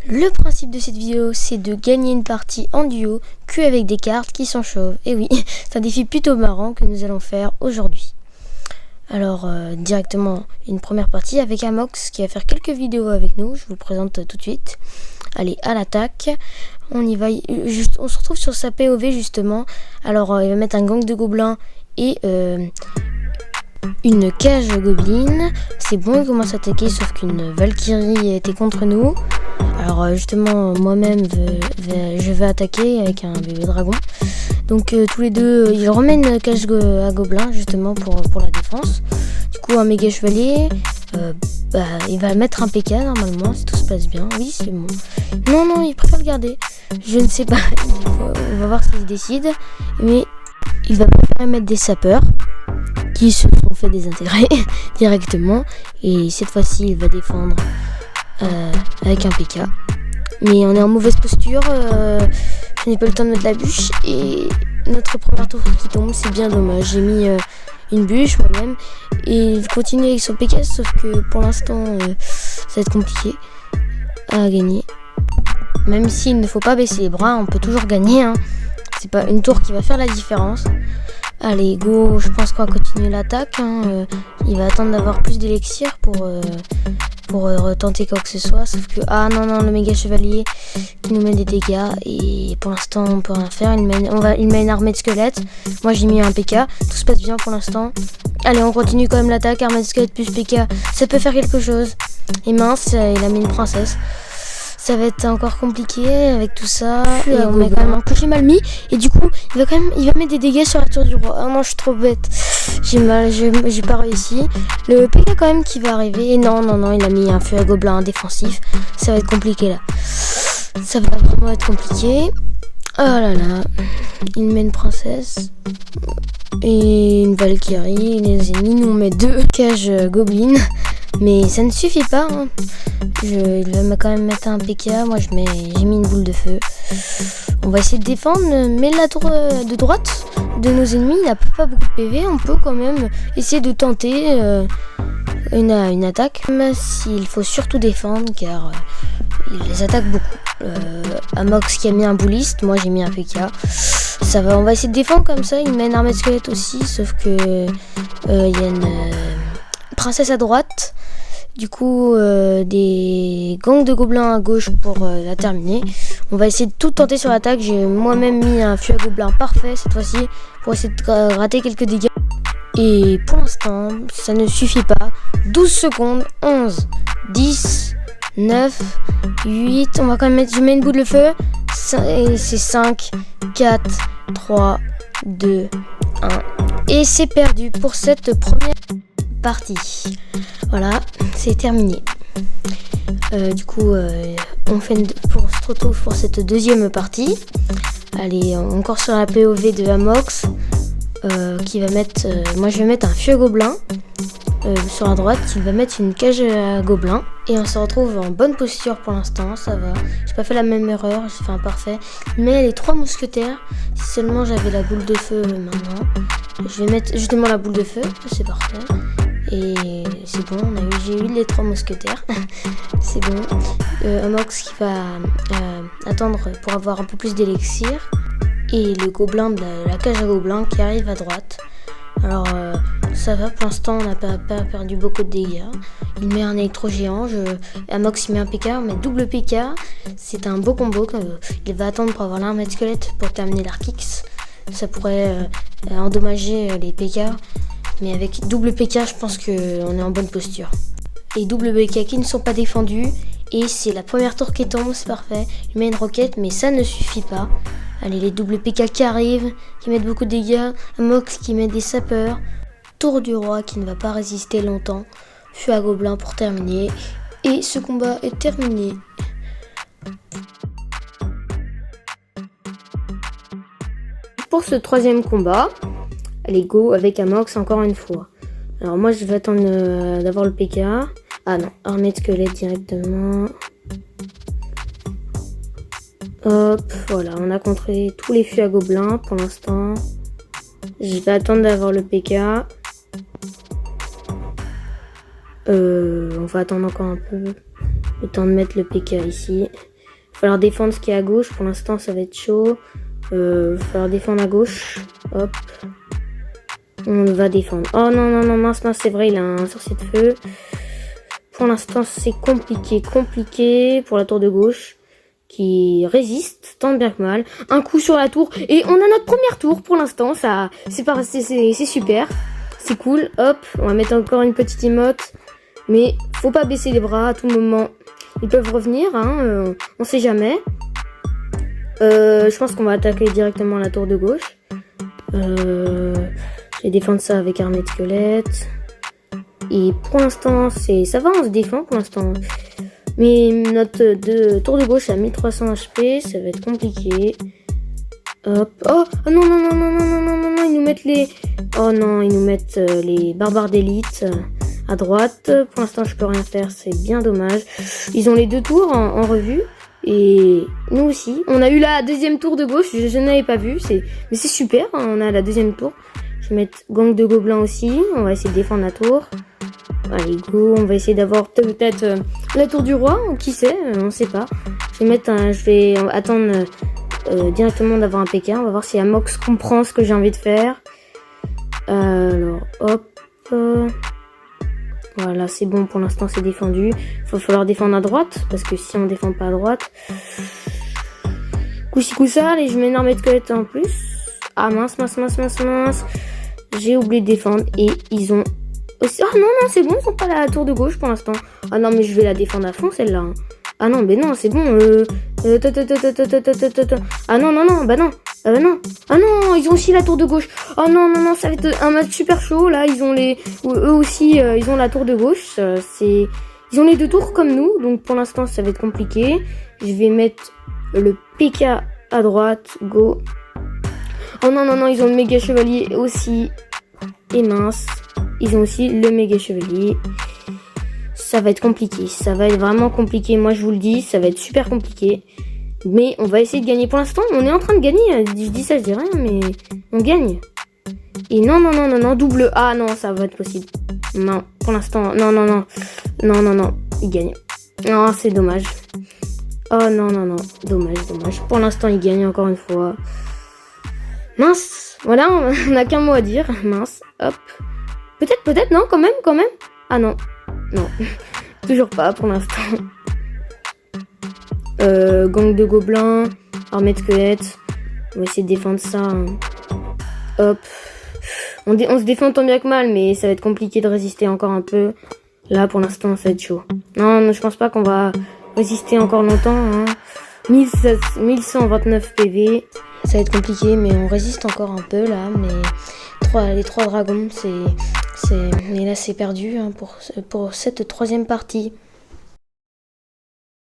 Le principe de cette vidéo, c'est de gagner une partie en duo, avec des cartes qui sont chauves. Et oui, c'est un défi plutôt marrant que nous allons faire aujourd'hui. Alors, directement, une première partie avec Amox qui va faire quelques vidéos avec nous. Je vous le présente tout de suite. Allez, à l'attaque. On y va. On se retrouve sur sa POV justement. Alors, il va mettre un gang de gobelins et une cage gobeline. C'est bon, il commence à attaquer, sauf qu'une Valkyrie était contre nous. Alors justement, moi-même, je vais attaquer avec un bébé dragon. Donc tous les deux, ils remettent une cage à gobelins justement pour la défense. Du coup, un méga chevalier, il va mettre un PK normalement, si tout se passe bien. Oui, c'est bon. Non, il préfère le garder. Je ne sais pas, on va voir ce qu'il décide. Mais il va préférer mettre des sapeurs qui se sont fait désintégrer directement. Et cette fois-ci, il va défendre avec un PK. Mais on est en mauvaise posture. Je n'ai pas le temps de mettre la bûche. Et notre premier tour qui tombe, c'est bien dommage. J'ai mis une bûche moi-même. Et il continue avec son PK. Sauf que pour l'instant, ça va être compliqué à gagner. Même s'il ne faut pas baisser les bras, on peut toujours gagner. Hein. C'est pas une tour qui va faire la différence. Allez, go, je pense qu'on va continuer l'attaque. Hein. Il va attendre d'avoir plus d'élixir pour retenter quoi que ce soit. Sauf que, non, le méga chevalier qui nous met des dégâts. Et pour l'instant, on peut rien faire. Il met une armée de squelettes. Moi, j'ai mis un PK. Tout se passe bien pour l'instant. Allez, on continue quand même l'attaque. Armée de squelettes plus PK. Ça peut faire quelque chose. Et mince, il a mis une princesse. Ça va être encore compliqué avec tout ça. Et on met quand même un peu, j'ai mal mis. Et du coup, il va mettre des dégâts sur la tour du roi. Ah non, je suis trop bête. J'ai pas réussi. Le PK quand même qui va arriver. Et non, il a mis un feu à gobelin défensif. Ça va être compliqué là. Ça va vraiment être compliqué. Oh là là. Il met une princesse. Et une Valkyrie. Les ennemis nous mettent 2 cages gobelines. Mais ça ne suffit pas. Hein. Il va quand même mettre un PK. Moi, j'ai mis une boule de feu. On va essayer de défendre. Mais la tour de droite de nos ennemis n'a pas beaucoup de PV. On peut quand même essayer de tenter une attaque. Même s'il faut surtout défendre car il les attaque beaucoup. Amox qui a mis un bouliste. Moi, j'ai mis un PK. Ça va. On va essayer de défendre comme ça. Il met une armée de squelette aussi. Sauf que il y a une princesse à droite. Du coup, des gangs de gobelins à gauche pour la terminer. On va essayer de tout tenter sur l'attaque. J'ai moi-même mis un feu à gobelins parfait cette fois-ci pour essayer de rater quelques dégâts. Et pour l'instant, ça ne suffit pas. 12 secondes, 11, 10, 9, 8. On va quand même mettre, je mets une boule de feu. C'est 5, 4, 3, 2, 1. Et c'est perdu pour cette première partie. Voilà, c'est terminé. Du coup, on se retrouve pour cette deuxième partie. Allez, encore sur la POV de Amox qui va mettre. Moi, je vais mettre un feu gobelin sur la droite. Il va mettre une cage à gobelins. Et on se retrouve en bonne posture pour l'instant. Ça va. J'ai pas fait la même erreur. J'ai fait un parfait. Mais les 3 mousquetaires. Si seulement j'avais la boule de feu maintenant. Je vais mettre justement la boule de feu. C'est parfait. Et c'est bon, j'ai eu les 3 mousquetaires. C'est bon. Amox qui va attendre pour avoir un peu plus d'élixir. Et le gobelin de la cage à gobelins qui arrive à droite. Alors ça va, pour l'instant on n'a pas perdu beaucoup de dégâts. Il met un électro géant. Amox il met un PK, on met double PK. C'est un beau combo. Il va attendre pour avoir l'armée de squelette pour terminer l'Arkix. Ça pourrait endommager les PK. Mais avec double PK, je pense qu'on est en bonne posture. Et double PK qui ne sont pas défendus. Et c'est la première tour qui tombe, c'est parfait. Il met une roquette, mais ça ne suffit pas. Allez, les double PK qui arrivent, qui mettent beaucoup de dégâts. Amox qui met des sapeurs. Tour du roi qui ne va pas résister longtemps. Feu à gobelins pour terminer. Et ce combat est terminé. Pour ce troisième combat, allez go avec Amox encore une fois. Alors moi je vais attendre d'avoir le PK. Ah non, armée de squelette directement. Hop, voilà, on a contré tous les feux à gobelins pour l'instant. Je vais attendre d'avoir le PK. On va attendre encore un peu. Le temps de mettre le PK ici. Il va falloir défendre ce qui est à gauche. Pour l'instant, ça va être chaud. Il va falloir défendre à gauche. Hop. On va défendre. Oh non, non, non, mince, c'est vrai, il a un sorcier de feu. Pour l'instant, c'est compliqué pour la tour de gauche. Qui résiste, tant bien que mal. Un coup sur la tour. Et on a notre première tour pour l'instant. Ça, c'est super. C'est cool. Hop, on va mettre encore une petite emote. Mais faut pas baisser les bras à tout moment. Ils peuvent revenir, hein, on sait jamais. Je pense qu'on va attaquer directement la tour de gauche. Je vais défendre ça avec armée de squelettes. Et pour l'instant, ça va, on se défend pour l'instant. Mais notre tour de gauche à 1300 HP, ça va être compliqué. Hop. Oh non, non, non, non, non, non, non, non, non, ils nous mettent les... Oh non, ils nous mettent les barbares d'élite à droite. Pour l'instant, je peux rien faire, c'est bien dommage. Ils ont les deux tours en revue. Et nous aussi. On a eu la deuxième tour de gauche, je n'avais pas vu. Mais c'est super, hein, on a la deuxième tour. Je vais mettre gang de gobelins aussi. On va essayer de défendre la tour. Allez, go, on va essayer d'avoir peut-être la tour du roi, qui sait, on sait pas. Je vais attendre directement d'avoir un PK. On va voir si Amox comprend ce que j'ai envie de faire. Alors, hop. Voilà, c'est bon, pour l'instant c'est défendu. Il va falloir défendre à droite, parce que si on défend pas à droite... Coup-ci, coup-ça, allez, je mets une armée de squelettes en plus. Ah mince. J'ai oublié de défendre, et ils ont... Ah non, c'est bon, ils sont pas à la tour de gauche pour l'instant. Ah non, mais je vais la défendre à fond celle-là. Hein. Ah non, mais non, c'est bon. Ah non, bah non. Ah bah non. Ah non, ils ont aussi la tour de gauche. Oh non, ça va être un match super chaud. Là, ils ont eux aussi, ils ont la tour de gauche. Ils ont les deux tours comme nous, donc pour l'instant, ça va être compliqué. Je vais mettre le PK à droite. Go. Oh non, ils ont le méga chevalier aussi. Et mince. Ils ont aussi le méga chevalier. Ça va être compliqué. Ça va être vraiment compliqué. Moi, je vous le dis, ça va être super compliqué. Mais on va essayer de gagner. Pour l'instant, on est en train de gagner. Je dis ça, je dis rien, mais on gagne. Et non, double. Ah non, ça va être possible. Non, pour l'instant, non. Il gagne. Non, c'est dommage. Oh non, dommage. Pour l'instant, il gagne encore une fois. Mince. Voilà, on n'a qu'un mot à dire. Mince. Hop. Peut-être, non, quand même. Ah non. Toujours pas pour l'instant. Gang de gobelins, armée de squelettes. On va essayer de défendre ça. Hein. Hop. On se défend tant bien que mal, mais ça va être compliqué de résister encore un peu. Là, pour l'instant, ça va être chaud. Non, je pense pas qu'on va résister encore longtemps. Hein. 1129 PV. Ça va être compliqué, mais on résiste encore un peu là. Mais les 3 dragons, mais là c'est perdu hein, pour cette troisième partie.